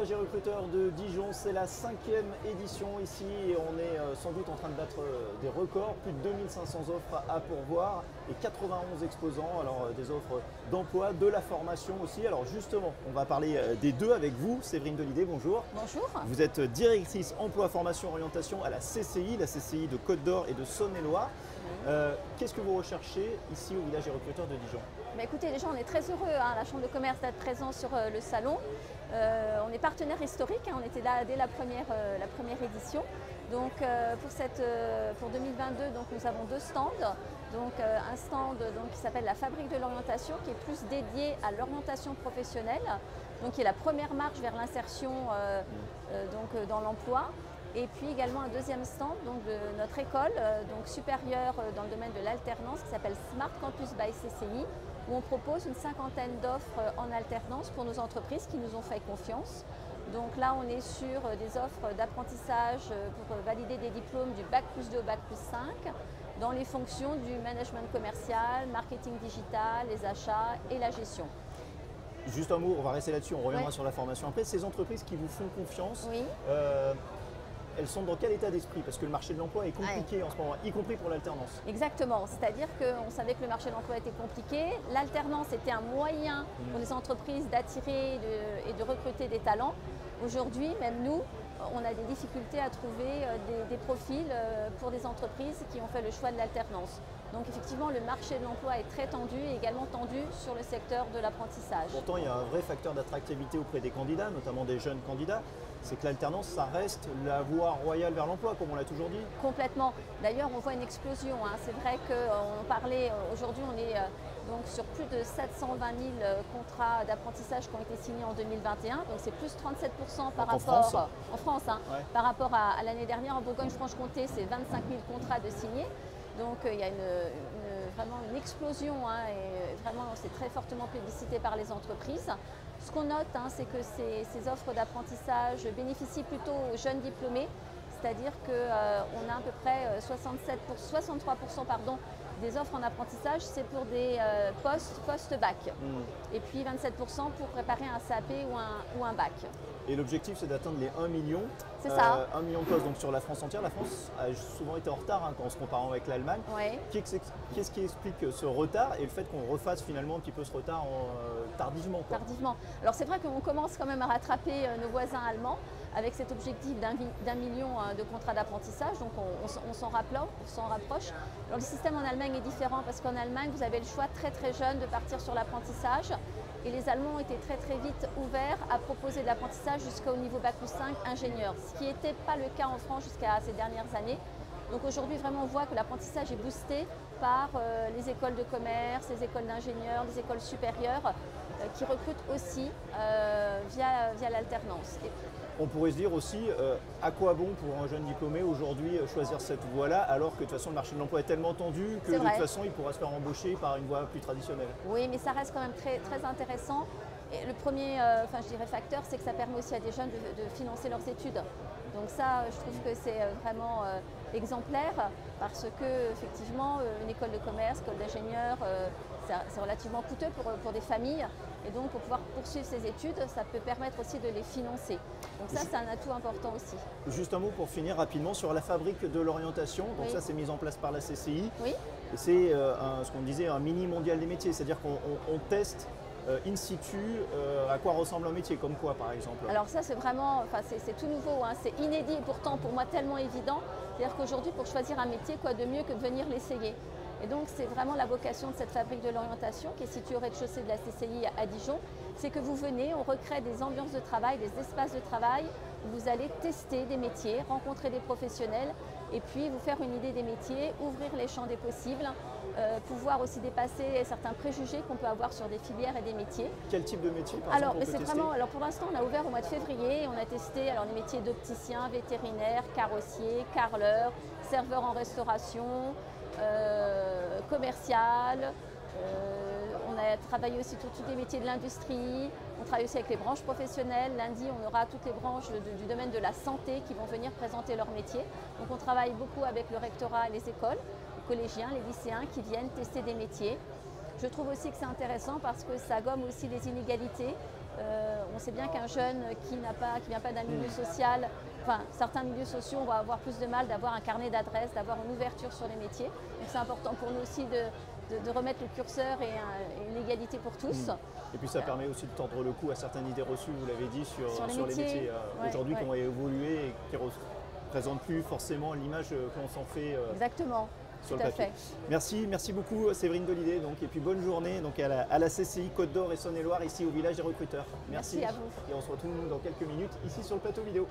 Village et Recruteur de Dijon, c'est la 5e édition ici et on est sans doute en train de battre des records, plus de 2500 offres à pourvoir et 91 exposants, alors des offres d'emploi, de la formation aussi. Alors justement, on va parler des deux avec vous, Séverine Delidé, bonjour. Bonjour. Vous êtes directrice emploi, formation, orientation à la CCI de Côte d'Or et de Saône-et-Loire. Qu'est-ce que vous recherchez ici au Village et Recruteur de Dijon? Écoutez, déjà on est très heureux, la Chambre de commerce d'être présent sur le salon. On est partenaire historique, on était là dès la première édition. Donc pour 2022, donc, nous avons deux stands. Donc, un stand qui s'appelle la Fabrique de l'orientation, qui est plus dédié à l'orientation professionnelle, donc qui est la première marche vers l'insertion dans l'emploi. Et puis également un deuxième stand donc de notre école supérieure dans le domaine de l'alternance qui s'appelle Smart Campus by CCI, où on propose une cinquantaine d'offres en alternance pour nos entreprises qui nous ont fait confiance. Donc là, on est sur des offres d'apprentissage pour valider des diplômes du Bac+2 au Bac+5 dans les fonctions du management commercial, marketing digital, les achats et la gestion. Juste un mot, on va rester là-dessus, on reviendra sur la formation après. Ces entreprises qui vous font confiance, oui. Elles sont dans quel état d'esprit? Parce que le marché de l'emploi est compliqué en ce moment, y compris pour l'alternance. Exactement, c'est-à-dire qu'on savait que le marché de l'emploi était compliqué. L'alternance était un moyen pour les entreprises d'attirer et de recruter des talents. Aujourd'hui, même nous, on a des difficultés à trouver des profils pour des entreprises qui ont fait le choix de l'alternance. Donc effectivement, le marché de l'emploi est très tendu et également tendu sur le secteur de l'apprentissage. Pourtant, il y a un vrai facteur d'attractivité auprès des candidats, notamment des jeunes candidats. C'est que l'alternance, ça reste la voie royale vers l'emploi, comme on l'a toujours dit. Complètement. D'ailleurs, on voit une explosion. C'est vrai qu'on parlait, aujourd'hui, on est donc sur plus de 720 000 contrats d'apprentissage qui ont été signés en 2021. Donc c'est plus 37% par rapport en France, ouais. Par rapport à l'année dernière. En Bourgogne-Franche-Comté, c'est 25 000 contrats de signés. Donc il y a vraiment une explosion et vraiment c'est très fortement plébiscité par les entreprises. Ce qu'on note, c'est que ces offres d'apprentissage bénéficient plutôt aux jeunes diplômés, c'est-à-dire qu'on a à peu près 63% des offres en apprentissage, c'est pour des post-bac. Et puis 27% pour préparer un CAP ou un bac. Et l'objectif, c'est d'atteindre les 1 million. C'est ça. 1 million de postes donc sur la France entière. La France a souvent été en retard quand on se compare avec l'Allemagne. Oui. Qu'est-ce qui explique ce retard et le fait qu'on refasse finalement un petit peu ce retard tardivement? Tardivement. Alors c'est vrai qu'on commence quand même à rattraper nos voisins allemands avec cet objectif d'1 million de contrats d'apprentissage. Donc on s'en rapproche. Alors le système en Allemagne est différent parce qu'en Allemagne, vous avez le choix très très jeune de partir sur l'apprentissage. Et les Allemands ont été très très vite ouverts à proposer de l'apprentissage jusqu'au niveau Bac+5 ingénieur, ce qui n'était pas le cas en France jusqu'à ces dernières années. Donc aujourd'hui, vraiment, on voit que l'apprentissage est boosté par les écoles de commerce, les écoles d'ingénieurs, les écoles supérieures qui recrutent aussi via l'alternance. On pourrait se dire aussi, à quoi bon pour un jeune diplômé aujourd'hui choisir cette voie-là, alors que de toute façon le marché de l'emploi est tellement tendu que de toute façon il pourra se faire embaucher par une voie plus traditionnelle. Oui, mais ça reste quand même très, très intéressant. Et le premier facteur, c'est que ça permet aussi à des jeunes de financer leurs études. Donc ça, je trouve que c'est vraiment exemplaire parce que effectivement, une école de commerce, école d'ingénieur, c'est relativement coûteux pour des familles. Et donc, pour pouvoir poursuivre ses études, ça peut permettre aussi de les financer. Donc ça, c'est un atout important aussi. Juste un mot pour finir rapidement sur la Fabrique de l'orientation. Donc oui. Ça, c'est mis en place par la CCI. Oui. C'est ce qu'on disait, un mini mondial des métiers. C'est-à-dire qu'on teste in situ à quoi ressemble un métier, comme quoi par exemple? Alors ça c'est vraiment, c'est tout nouveau, c'est inédit et pourtant pour moi tellement évident. C'est-à-dire qu'aujourd'hui pour choisir un métier, quoi de mieux que de venir l'essayer. Et donc c'est vraiment la vocation de cette Fabrique de l'orientation qui est située au rez-de-chaussée de la CCI à Dijon. C'est que vous venez, on recrée des ambiances de travail, des espaces de travail où vous allez tester des métiers, rencontrer des professionnels et puis vous faire une idée des métiers, ouvrir les champs des possibles, pouvoir aussi dépasser certains préjugés qu'on peut avoir sur des filières et des métiers. Quel type de métier par exemple, exemple, alors pour l'instant, on a ouvert au mois de février. On a testé les métiers d'opticien, vétérinaire, carrossier, carreleur, serveur en restauration, commercial. On a travaillé aussi sur tous les métiers de l'industrie. On travaille aussi avec les branches professionnelles. Lundi, on aura toutes les branches du domaine de la santé qui vont venir présenter leur métier. Donc on travaille beaucoup avec le rectorat et les écoles, les collégiens, les lycéens qui viennent tester des métiers. Je trouve aussi que c'est intéressant parce que ça gomme aussi les inégalités. On sait bien qu'un jeune qui ne vient pas d'un milieu social, enfin certains milieux sociaux, on va avoir plus de mal d'avoir un carnet d'adresses, d'avoir une ouverture sur les métiers. Donc c'est important pour nous aussi de remettre le curseur et une égalité pour tous. Et puis ça permet aussi de tordre le cou à certaines idées reçues, vous l'avez dit, sur les métiers ouais, aujourd'hui ouais. qui ont évolué et qui ne représentent plus forcément l'image qu'on s'en fait Exactement. sur Tout le à papier. fait. Merci beaucoup Séverine Dolidé, donc, et puis bonne journée donc, à la CCI Côte d'Or et Saône-et-Loire, ici au village des recruteurs. Merci à vous. Et on se retrouve dans quelques minutes ici sur le plateau vidéo.